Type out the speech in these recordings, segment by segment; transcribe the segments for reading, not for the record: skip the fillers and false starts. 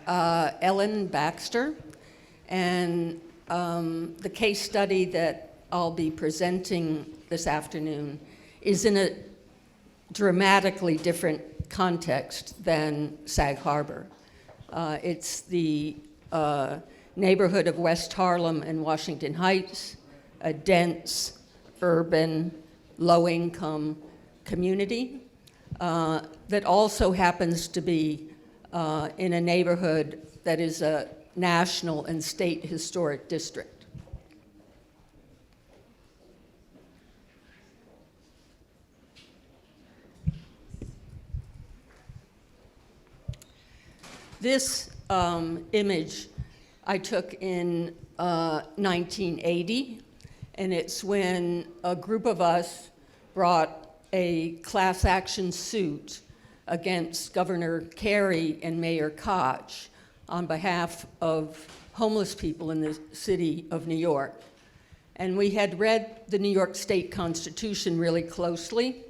Ellen Baxter, and the case study that I'll be presenting this afternoon is in a dramatically different context than Sag Harbor. It's the neighborhood of West Harlem and Washington Heights, a dense, urban, low-income community that also happens to be in a neighborhood that is a national and state historic district. This image I took in 1980, and it's when a group of us brought a class action suit against Governor Carey and Mayor Koch on behalf of homeless people in the city of New York. And we had read the New York State Constitution really closely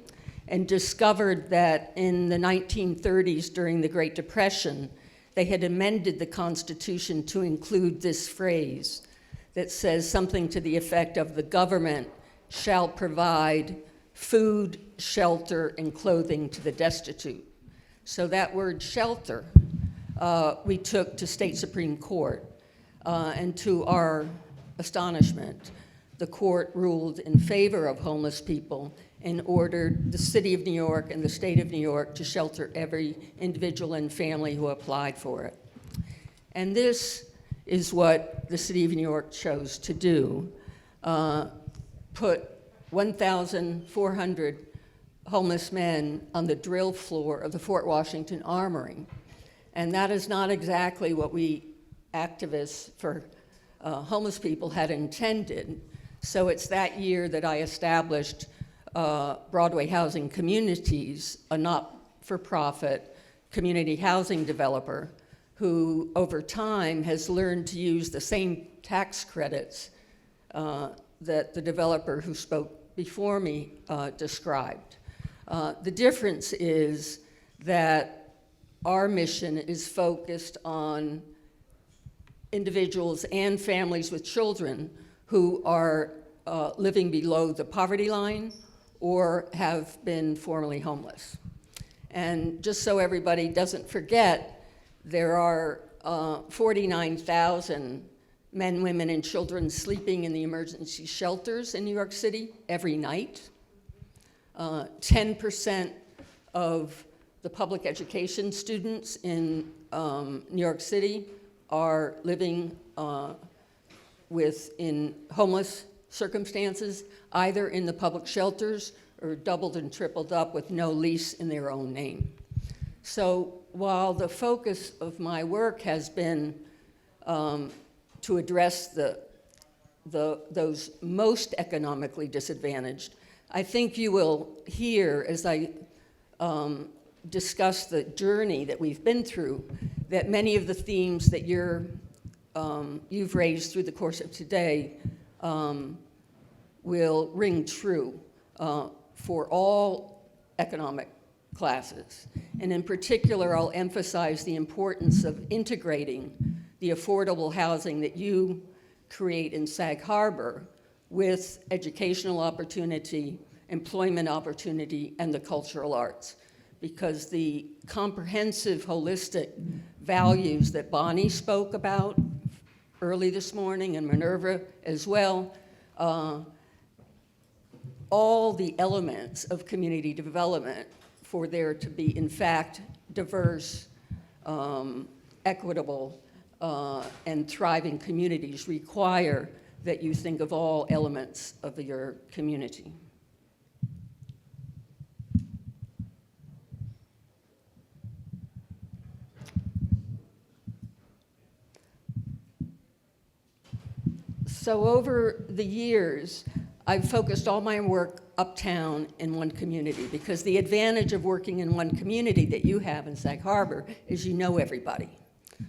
and discovered that in the 1930s, during the Great Depression, they had amended the Constitution to include this phrase that says something to the effect of the government shall provide food, shelter, and clothing to the destitute. So that word shelter we took to state Supreme Court, and to our astonishment, the court ruled in favor of homeless people and ordered the city of New York and the state of New York to shelter every individual and family who applied for it. And this is what the city of New York chose to do, put 1,400 homeless men on the drill floor of the Fort Washington Armory. And that is not exactly what we activists for homeless people had intended. So it's that year that I established Broadway Housing Communities, a not-for-profit community housing developer who over time has learned to use the same tax credits that the developer who spoke before me described. The difference is that our mission is focused on individuals and families with children who are living below the poverty line or have been formerly homeless. And just so everybody doesn't forget, there are 49,000 men, women, and children sleeping in the emergency shelters in New York City every night. 10% of the public education students in New York City are living in homeless circumstances, either in the public shelters or doubled and tripled up with no lease in their own name. So while the focus of my work has been to address those most economically disadvantaged, I think you will hear as I discuss the journey that we've been through, that many of the themes that you've raised through the course of today will ring true for all economic classes. And in particular, I'll emphasize the importance of integrating the affordable housing that you create in Sag Harbor with educational opportunity, employment opportunity, and the cultural arts. Because the comprehensive, holistic values that Bonnie spoke about early this morning, and Minerva as well, all the elements of community development for there to be, in fact, diverse, equitable, and thriving communities require that you think of all elements of your community. So over the years, I've focused all my work uptown in one community, because the advantage of working in one community that you have in Sag Harbor is you know everybody.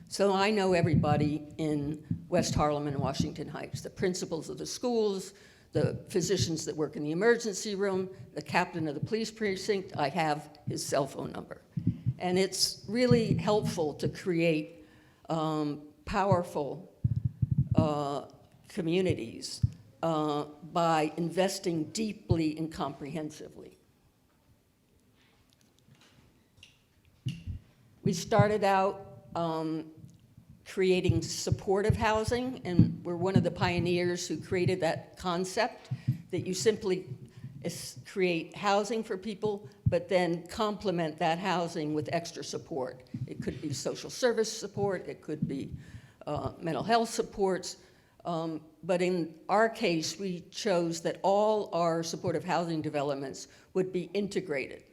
So I know everybody in West Harlem and Washington Heights, the principals of the schools, the physicians that work in the emergency room, the captain of the police precinct. I have his cell phone number. And it's really helpful to create powerful communities by investing deeply and comprehensively. We started out creating supportive housing, and we're one of the pioneers who created that concept that you simply create housing for people, but then complement that housing with extra support. It could be social service support, it could be mental health supports, but in our case, we chose that all our supportive housing developments would be integrated,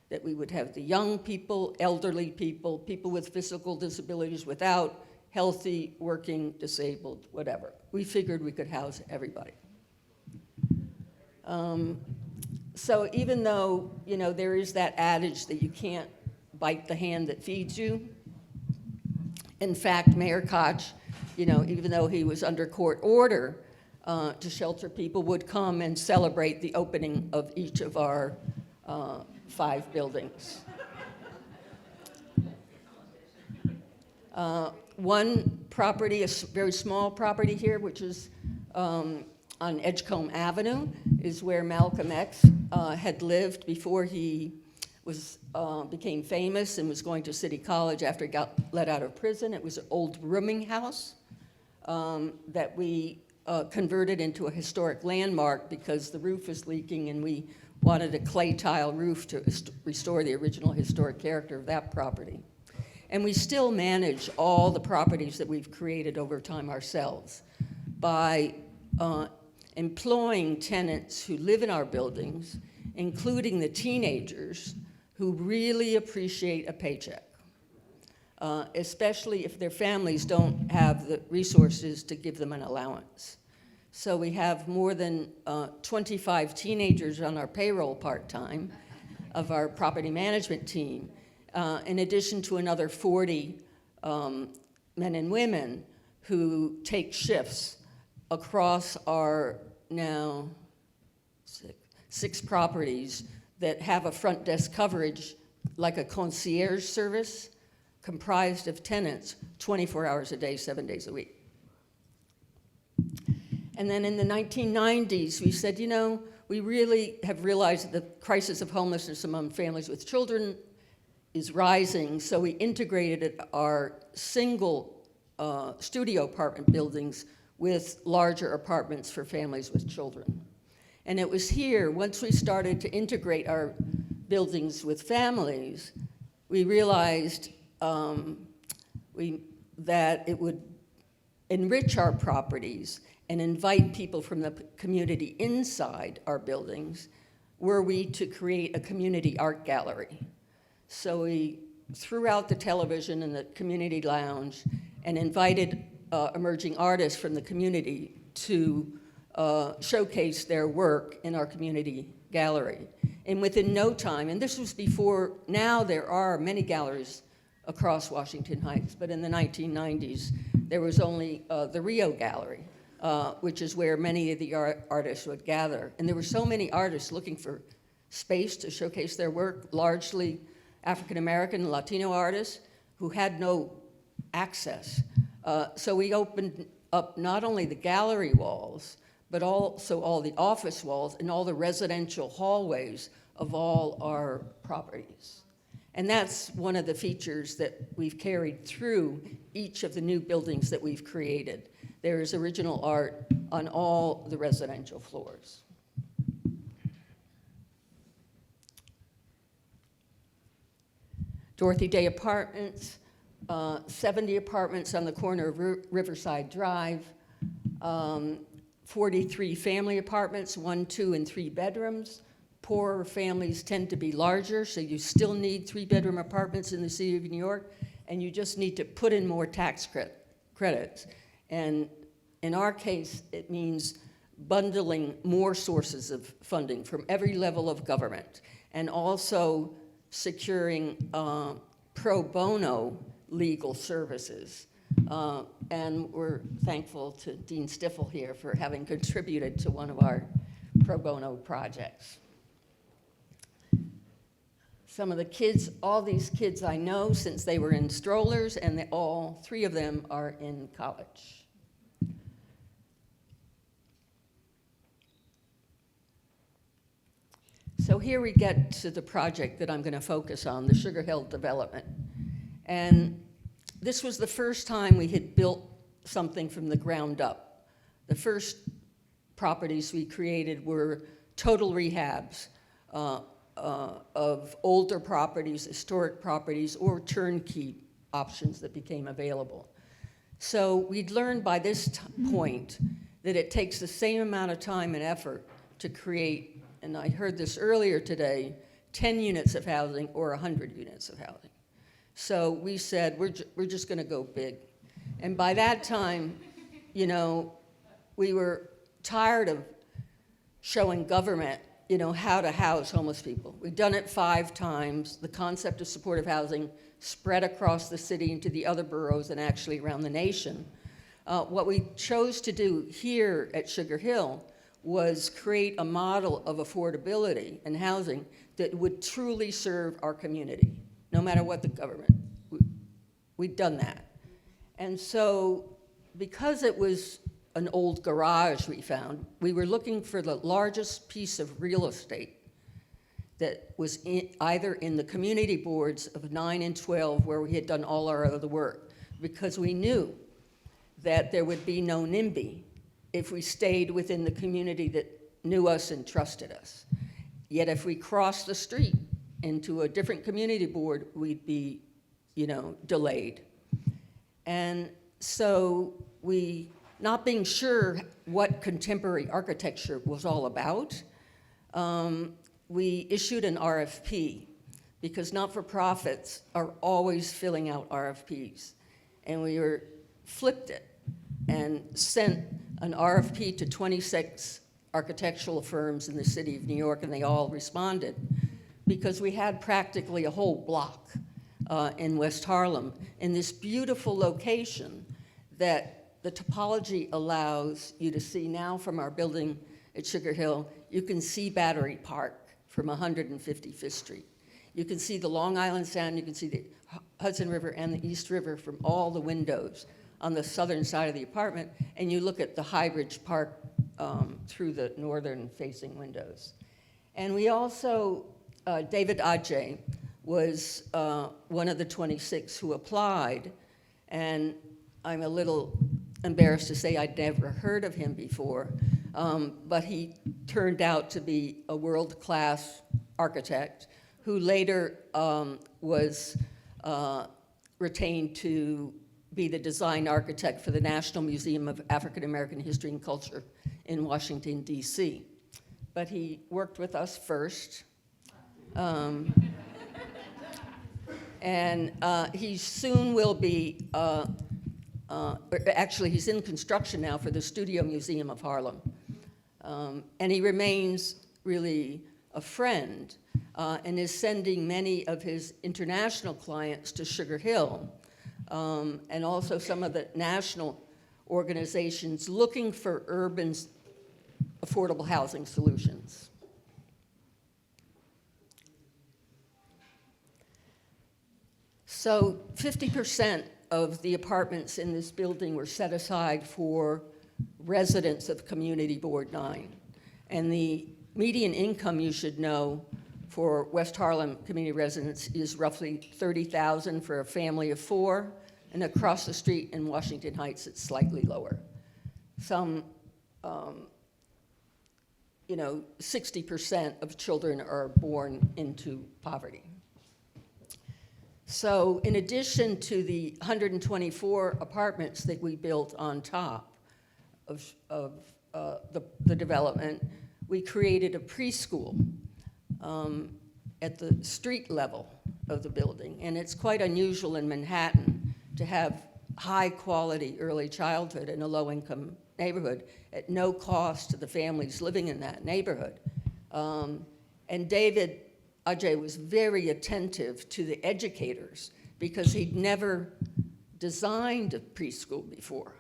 that we would have the young people, elderly people, people with physical disabilities, without, healthy, working, disabled, whatever. We figured we could house everybody. So even though, you know, there is that adage that you can't bite the hand that feeds you, in fact, Mayor Koch, you know, even though he was under court order to shelter people, would come and celebrate the opening of each of our 5 buildings. One property, a very small property here, which is on Edgecombe Avenue, is where Malcolm X had lived before he became famous and was going to City College after he got let out of prison. It was an old rooming house that we converted into a historic landmark because the roof was leaking and we wanted a clay tile roof to restore the original historic character of that property. And we still manage all the properties that we've created over time ourselves by employing tenants who live in our buildings, including the teenagers who really appreciate a paycheck, especially if their families don't have the resources to give them an allowance. So we have more than 25 teenagers on our payroll part-time of our property management team, in addition to another 40 men and women who take shifts across our now 6 properties that have a front desk coverage like a concierge service comprised of tenants 24 hours a day, 7 days a week. And then in the 1990s, we said, you know, we really have realized that the crisis of homelessness among families with children is rising, so we integrated our single studio apartment buildings with larger apartments for families with children. And it was here, once we started to integrate our buildings with families, we realized that it would enrich our properties and invite people from the community inside our buildings were we to create a community art gallery. So we threw out the television in the community lounge and invited emerging artists from the community to showcase their work in our community gallery. And within no time, and this was before, now there are many galleries across Washington Heights, but in the 1990s, there was only the Rio Gallery, which is where many of the artists would gather. And there were so many artists looking for space to showcase their work, largely African-American and Latino artists who had no access. So we opened up not only the gallery walls, but also all the office walls and all the residential hallways of all our properties. And that's one of the features that we've carried through each of the new buildings that we've created. There is original art on all the residential floors. Dorothy Day Apartments, 70 apartments on the corner of Riverside Drive, 43 family apartments, 1, 2, and 3 bedrooms. Poorer families tend to be larger, so you still need 3-bedroom apartments in the city of New York, and you just need to put in more tax credits. And in our case, it means bundling more sources of funding from every level of government, and also securing pro bono legal services. And we're thankful to Dean Stiffel here for having contributed to one of our pro bono projects. some of the kids, all these kids I know since they were in strollers, and all three of them are in college. So here we get to the project that I'm going to focus on, the Sugar Hill development. And this was the first time we had built something from the ground up. The first properties we created were total rehabs of older properties, historic properties, or turnkey options that became available. So we'd learned by this point that it takes the same amount of time and effort to create, and I heard this earlier today, 10 units of housing or 100 units of housing. So we said, we're just going to go big. And by that time, you know, we were tired of showing government, you know, how to house homeless people. We've done it 5 times. The concept of supportive housing spread across the city into the other boroughs and actually around the nation. What we chose to do here at Sugar Hill was create a model of affordability and housing that would truly serve our community, no matter what the government. We'd done that. And so because it was an old garage we found, we were looking for the largest piece of real estate that was either in the community boards of 9 and 12 where we had done all our other work, because we knew that there would be no NIMBY if we stayed within the community that knew us and trusted us. Yet if we crossed the street into a different community board, we'd be, you know, delayed. And so we, not being sure what contemporary architecture was all about, we issued an RFP, because not-for-profits are always filling out RFPs. And we flipped it and sent an RFP to 26 architectural firms in the city of New York, and they all responded, because we had practically a whole block in West Harlem in this beautiful location that the topology allows you to see now from our building at Sugar Hill. You can see Battery Park from 155th Street. You can see the Long Island Sound, you can see the Hudson River and the East River from all the windows on the southern side of the apartment, and you look at the High Bridge Park through the northern facing windows. And we also, David Adjay was one of the 26 who applied, and I'm a little embarrassed to say I'd never heard of him before, but he turned out to be a world-class architect who later was retained to be the design architect for the National Museum of African American History and Culture in Washington, D.C. But he worked with us first. And he soon will be, actually he's in construction now for the Studio Museum of Harlem. And he remains really a friend and is sending many of his international clients to Sugar Hill, and also some of the national organizations looking for urban affordable housing solutions. So 50% of the apartments in this building were set aside for residents of Community Board 9. And the median income, you should know, for West Harlem community residents is roughly $30,000 for a family of 4, and across the street in Washington Heights, it's slightly lower. Some, 60% of children are born into poverty. So in addition to the 124 apartments that we built on top of the development, we created a preschool at the street level of the building. And it's quite unusual in Manhattan to have high quality early childhood in a low-income neighborhood at no cost to the families living in that neighborhood. And David Adjay was very attentive to the educators because he'd never designed a preschool before.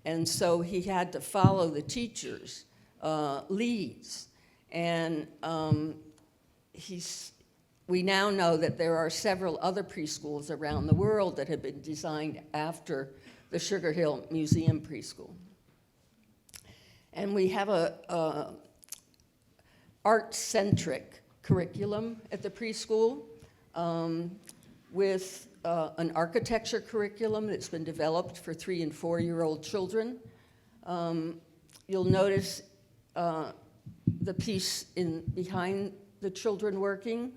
And so he had to follow the teachers' we now know that there are several other preschools around the world that have been designed after the Sugar Hill Museum preschool. And we have a art-centric curriculum at the preschool with an architecture curriculum that's been developed for 3- and 4-year-old children. You'll notice the piece behind the children working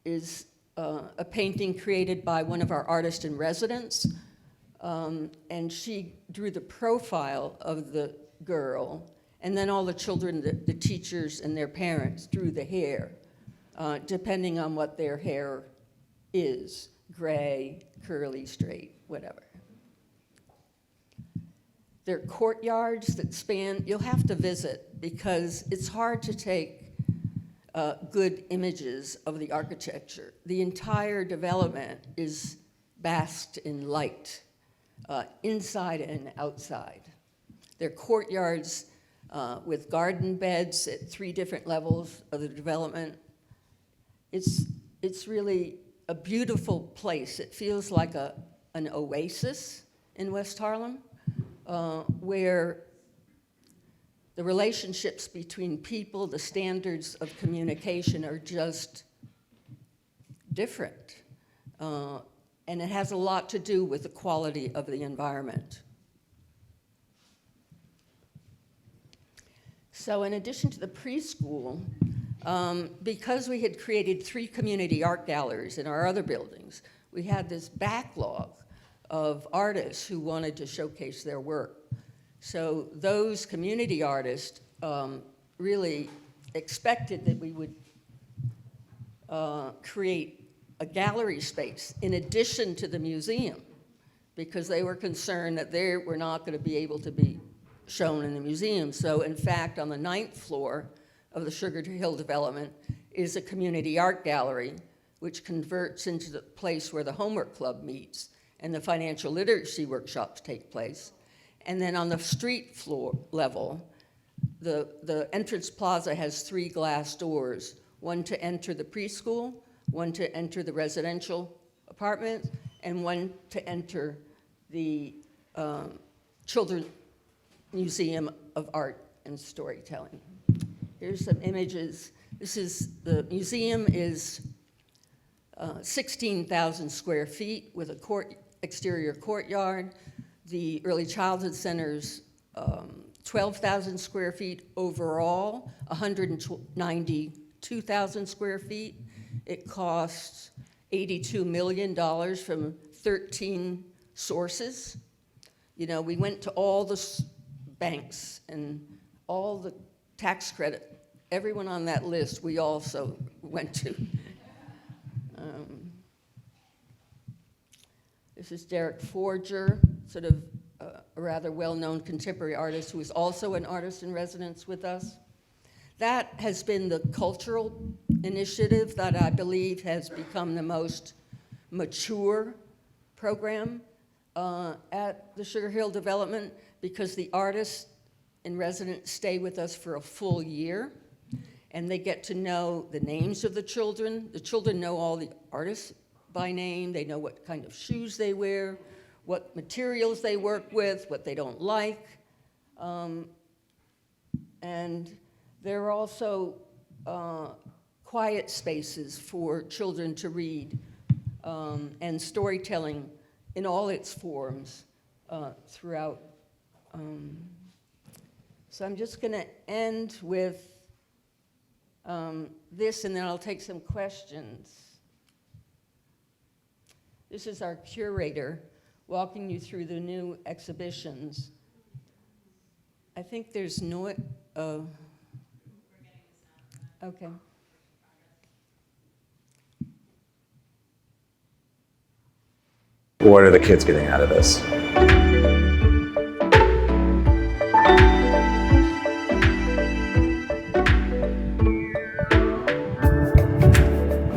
is a painting created by one of our artists in residence, and she drew the profile of the girl, and then all the children, the teachers and their parents drew the hair, depending on what their hair is, gray, curly, straight, whatever. There are courtyards that span, you'll have to visit because it's hard to take good images of the architecture. The entire development is basked in light, inside and outside. There are courtyards with garden beds at 3 different levels of the development. It's really a beautiful place. It feels like an oasis in West Harlem, where the relationships between people, the standards of communication are just different. And it has a lot to do with the quality of the environment. So in addition to the preschool, because we had created 3 community art galleries in our other buildings, we had this backlog of artists who wanted to showcase their work. So those community artists really expected that we would create a gallery space in addition to the museum, because they were concerned that they were not going to be able to be shown in the museum. So in fact, on the 9th floor of the Sugar Hill development is a community art gallery, which converts into the place where the homework club meets and the financial literacy workshops take place. And then on the street floor level, the entrance plaza has 3 glass doors, one to enter the preschool, one to enter the residential apartment, and one to enter the Children's Museum of Art and Storytelling. Here's some images. The museum is 16,000 square feet with a exterior courtyard. The Early Childhood Center's 12,000 square feet overall, 192,000 square feet. It costs $82 million from 13 sources. You know, we went to all the banks and all the tax credit, everyone on that list we also went to. This is Derek Forger, sort of a rather well-known contemporary artist who is also an artist in residence with us. That has been the cultural initiative that I believe has become the most mature program at the Sugar Hill development, because the artists in residence stay with us for a full year, and they get to know the names of the children. The children know all the artists by name. They know what kind of shoes they wear, what materials they work with, what they don't like. And there are also quiet spaces for children to read and storytelling in all its forms throughout. So I'm just going to end with this, and then I'll take some questions. This is our curator walking you through the new exhibitions. I think there's no... We're getting the sound. Okay. What are the kids getting out of this?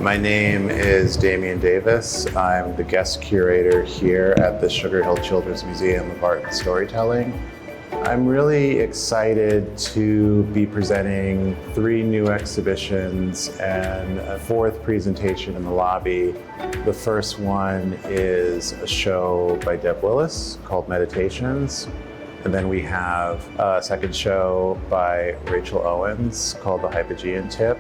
My name is Damian Davis. I'm the guest curator here at the Sugar Hill Children's Museum of Art and Storytelling. I'm really excited to be presenting 3 new exhibitions and a 4th presentation in the lobby. The first one is a show by Deb Willis called Meditations. And then we have a second show by Rachel Owens called The Hypogean Tip.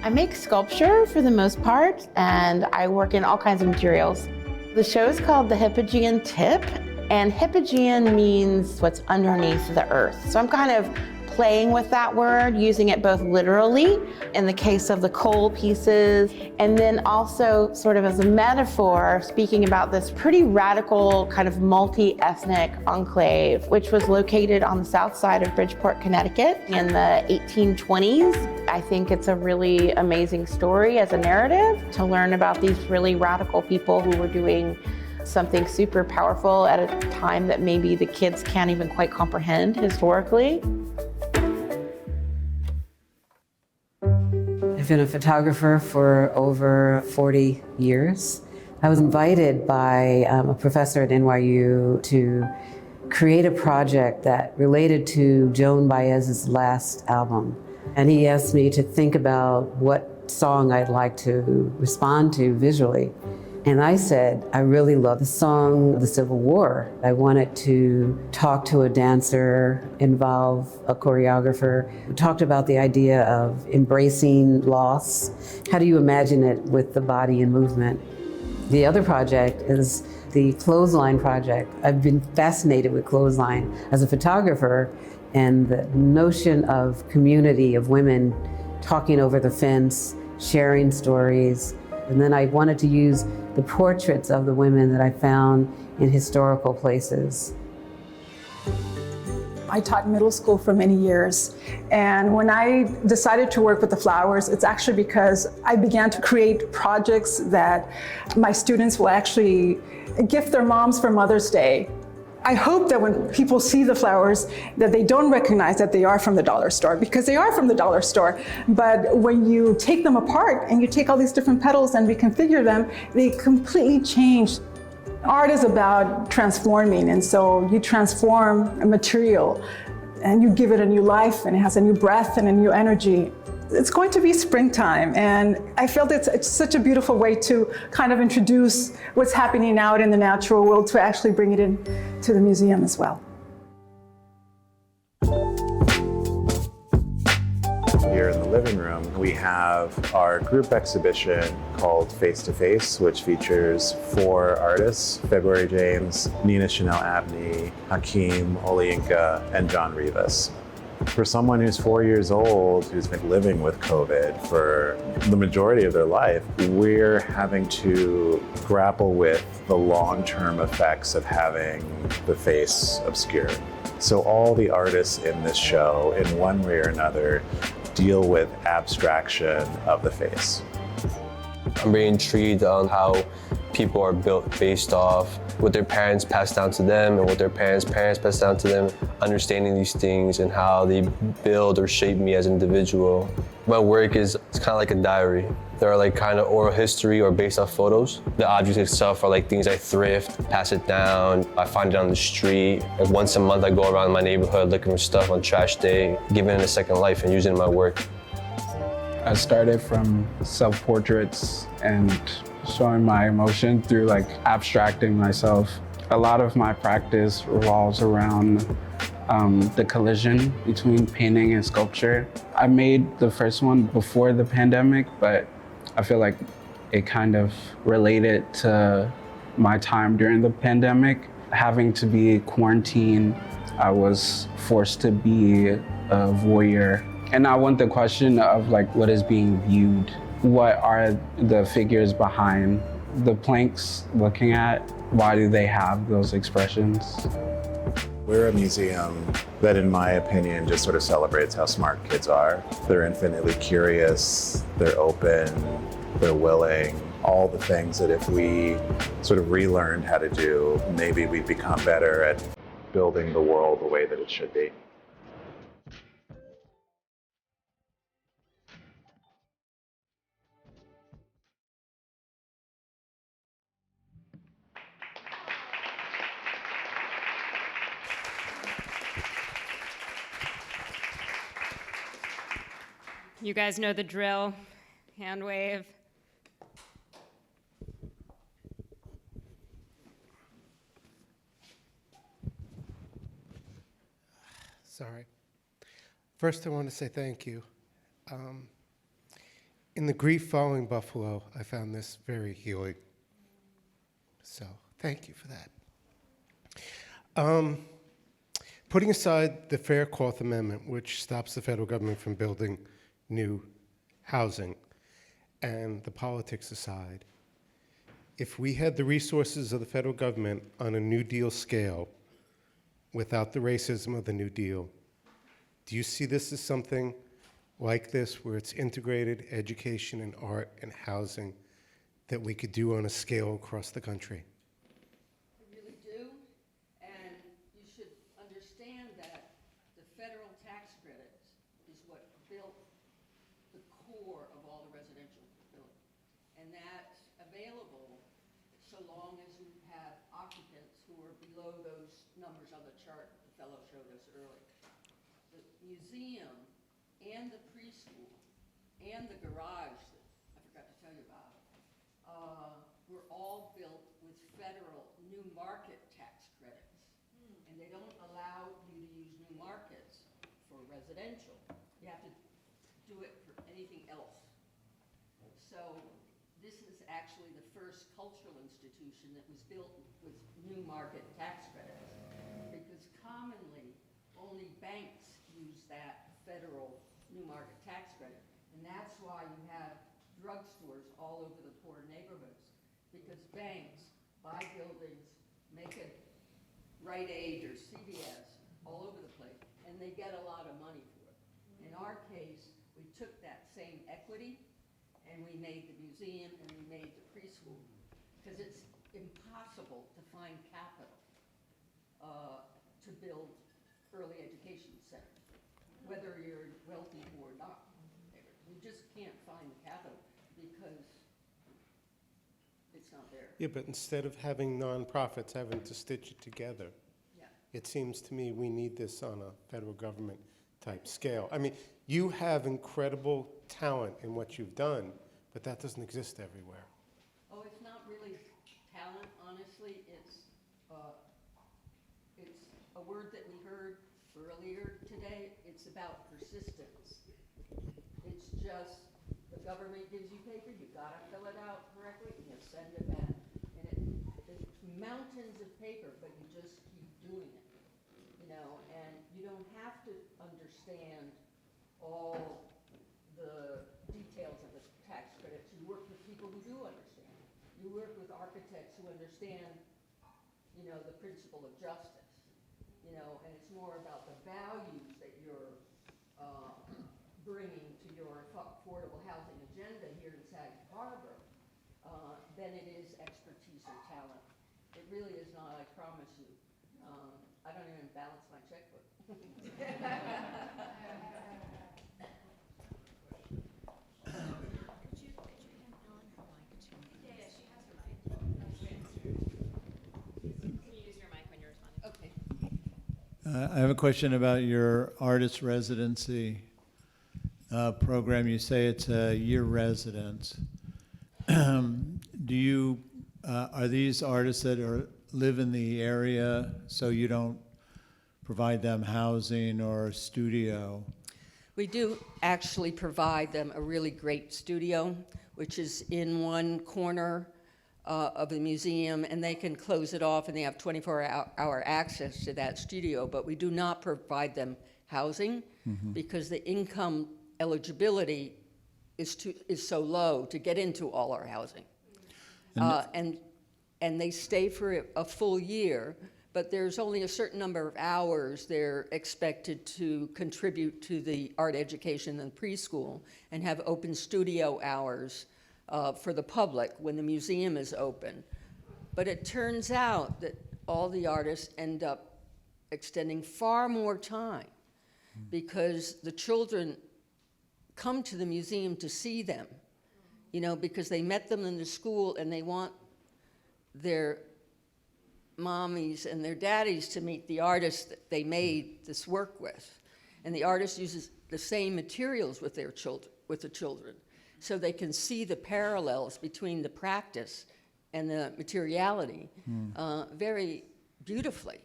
I make sculpture for the most part, and I work in all kinds of materials. The show is called The Hypogean Tip, and hypogean means what's underneath the earth. So I'm kind of playing with that word, using it both literally in the case of the coal pieces, and then also sort of as a metaphor, speaking about this pretty radical kind of multi-ethnic enclave, which was located on the south side of Bridgeport, Connecticut in the 1820s. I think it's a really amazing story as a narrative to learn about these really radical people who were doing something super powerful at a time that maybe the kids can't even quite comprehend historically. I've been a photographer for over 40 years. I was invited by a professor at NYU to create a project that related to Joan Baez's last album. And he asked me to think about what song I'd like to respond to visually. And I said, I really love the song, The Civil War. I wanted to talk to a dancer, involve a choreographer. We talked about the idea of embracing loss. How do you imagine it with the body and movement? The other project is the Clothesline Project. I've been fascinated with Clothesline as a photographer, and the notion of community, of women talking over the fence, sharing stories. And then I wanted to use the portraits of the women that I found in historical places. I taught middle school for many years, and when I decided to work with the flowers, it's actually because I began to create projects that my students will actually gift their moms for Mother's Day. I hope that when people see the flowers, that they don't recognize that they are from the dollar store, because they are from the dollar store. But when you take them apart and you take all these different petals and reconfigure them, they completely change. Art is about transforming, and so you transform a material and you give it a new life, and it has a new breath and a new energy. It's going to be springtime, and I felt it's such a beautiful way to kind of introduce what's happening out in the natural world to actually bring it in to the museum as well. Here in the living room, we have our group exhibition called Face to Face, which features 4 artists: February James, Nina Chanel Abney, Hakeem Olayinka, and John Rivas. For someone who's 4 years old, who's been living with COVID for the majority of their life, we're having to grapple with the long-term effects of having the face obscured. So all the artists in this show, in one way or another, deal with abstraction of the face. I'm very intrigued on how people are built based off what their parents passed down to them and what their parents' parents passed down to them, understanding these things and how they build or shape me as an individual. My work it's kind of like a diary. There are like kind of oral history or based off photos. The objects itself are like things I thrift, pass it down, I find it on the street. Like once a month I go around my neighborhood looking for stuff on trash day, giving it a second life and using it in my work. I started from self-portraits and showing my emotion through like abstracting myself. A lot of my practice revolves around the collision between painting and sculpture. I made the first one before the pandemic, but I feel like it kind of related to my time during the pandemic. Having to be quarantined, I was forced to be a voyeur. And I want the question of like what is being viewed. What are the figures behind the planks looking at? Why do they have those expressions? We're a museum that, in my opinion, just sort of celebrates how smart kids are. They're infinitely curious, they're open, they're willing, all the things that if we sort of relearned how to do, maybe we'd become better at building the world the way that it should be. You guys know the drill. Hand wave. Sorry. First, I want to say thank you. In the grief following Buffalo, I found this very healing. So, thank you for that. Putting aside the Fair Cloth Amendment, which stops the federal government from building new housing, and the politics aside, if we had the resources of the federal government on a New Deal scale, without the racism of the New Deal, do you see this as something like this, where it's integrated education and art and housing that we could do on a scale across the country? I really do, and you should understand that the federal tax credits is what built the core of all the residential building. And that's available so long as you have occupants who are below those numbers on the chart the fellow showed us earlier. The museum and the preschool and the garage that I forgot to tell you about were all built with federal new market tax credits. And they don't allow you to use new markets for residential. You have to do it for anything else. So this is actually the first cultural institution that was built with new market tax credits, because commonly only banks use that federal new market tax credit. And that's why you have drugstores all over the poor neighborhoods, because banks buy buildings, make it Rite Aid or CVS all over the place, and they get a lot of money for it. In our case, we took that same equity and we made the museum and we made the preschool, because it's impossible to find capital to build early education centers, whether you're wealthy or not. You just can't find the capital because it's not there. Yeah, but instead of having nonprofits having to stitch it together, Yeah. it seems to me we need this on a federal government type scale. I mean, you have incredible talent in what you've done, but that doesn't exist everywhere. Oh, it's not really talent, honestly. It's a word that we heard earlier today. It's about persistence. It's just the government gives you paper, you gotta fill it out correctly, and you send it back. And it's mountains of paper, but you just keep doing it, you know. And you don't have to understand all the details of the tax credits. You work with people who do understand. You work with architects who understand, you know, the principle of justice, you know, and it's more about the values that you're bringing to your affordable housing agenda here in Sag Harbor than it is expertise or talent. It really is not, I promise you. I don't even balance my checkbook. Okay. I have a question about your artist residency program. You say it's a year residence. Are these artists that live in the area, so you don't provide them housing or a studio? We do actually provide them a really great studio, which is in one corner of the museum, and they can close it off and they have 24-hour access to that studio, but we do not provide them housing because the income eligibility is so low to get into all our housing. And they stay for a full year, but there's only a certain number of hours they're expected to contribute to the art education in preschool and have open studio hours for the public when the museum is open. But it turns out that all the artists end up extending far more time because the children come to the museum to see them, you know, because they met them in the school and they want their mommies and their daddies to meet the artists that they made this work with. And the artist uses the same materials with their children, with the children, so they can see the parallels between the practice and the materiality very beautifully.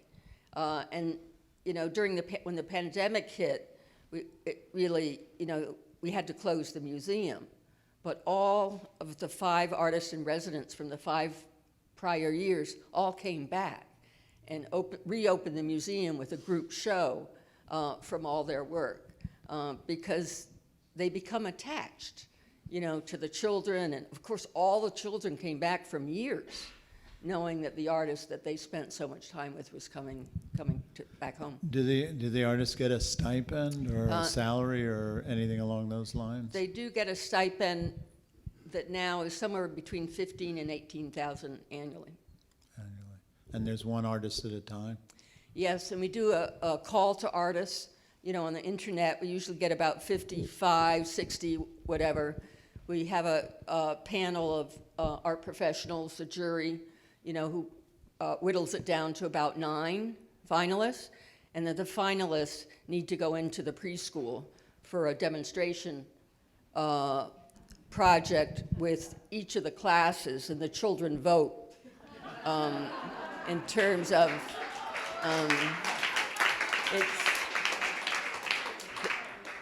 And you know, when the pandemic hit, it really, you know, we had to close the museum. But all of the 5 artists in residence from the 5 prior years all came back and reopened the museum with a group show from all their work because they become attached, you know, to the children. And of course, all the children came back from years knowing that the artist that they spent so much time with was coming back home. Do the artists get a stipend or a salary or anything along those lines? They do get a stipend that now is somewhere between $15,000 and $18,000 annually. And there's one artist at a time? Yes, and we do a call to artists. You know, on the internet, we usually get about 55, 60, whatever. We have a panel of art professionals, a jury, you know, who whittles it down to about 9 finalists, and then the finalists need to go into the preschool for a demonstration project with each of the classes, and the children vote in terms of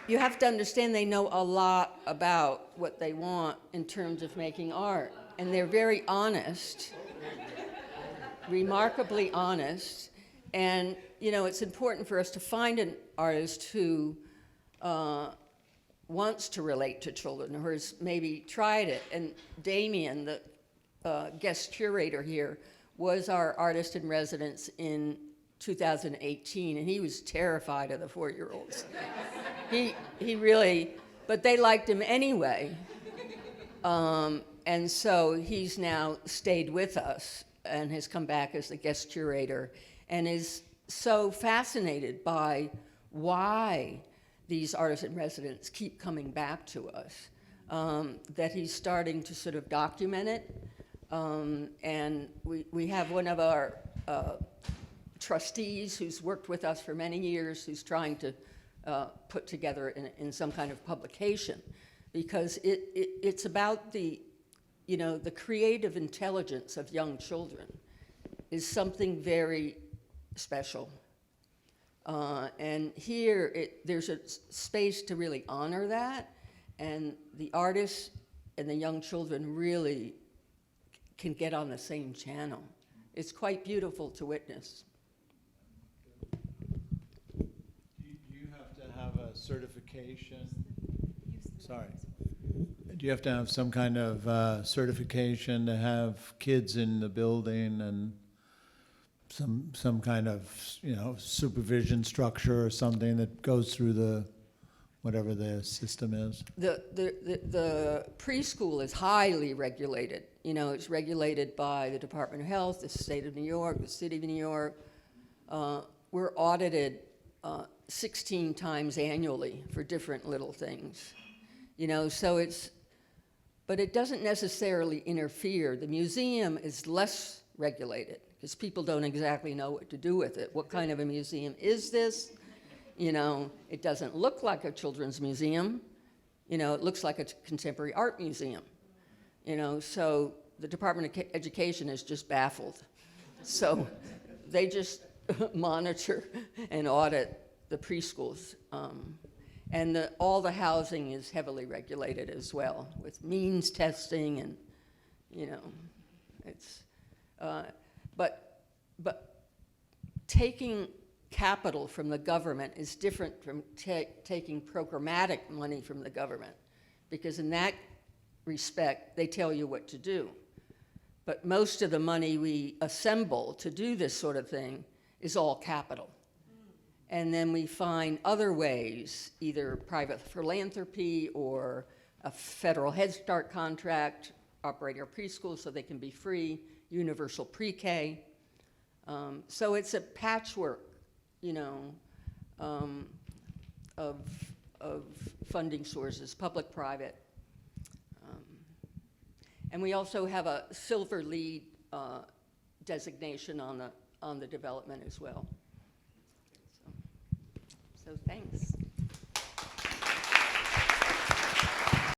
you have to understand they know a lot about what they want in terms of making art, and they're very honest, remarkably honest. And you know, it's important for us to find an artist who wants to relate to children, or has maybe tried it. And Damien, the guest curator here, was our artist in residence in 2018, and he was terrified of the 4-year-olds. He really, but they liked him anyway. And so he's now stayed with us and has come back as the guest curator and is so fascinated by why these artists in residence keep coming back to us, that he's starting to sort of document it. And we have one of our trustees who's worked with us for many years, who's trying to put together in some kind of publication, because it's about the, you know, the creative intelligence of young children is something very special. And here, there's a space to really honor that, and the artists and the young children really can get on the same channel. It's quite beautiful to witness. Do you have to have a certification? Sorry. Do you have to have some kind of certification to have kids in the building and some kind of, you know, supervision structure or something that goes through the whatever the system is? The preschool is highly regulated. You know, it's regulated by the Department of Health, the state of New York, the city of New York. We're audited 16 times annually for different little things. You know, so but it doesn't necessarily interfere. The museum is less regulated because people don't exactly know what to do with it. What kind of a museum is this? You know, it doesn't look like a children's museum. You know, it looks like a contemporary art museum. You know, so the Department of Education is just baffled. So they just monitor and audit the preschools. And all the housing is heavily regulated as well, with means testing and, you know, it's, but taking capital from the government is different from taking programmatic money from the government, because in that respect, they tell you what to do. But most of the money we assemble to do this sort of thing is all capital. And then we find other ways, either private philanthropy or a federal Head Start contract, operating our preschool so they can be free, universal pre-K. So it's a patchwork, you know, of funding sources, public, private. And we also have a silver LEED designation on the development as well. So thanks.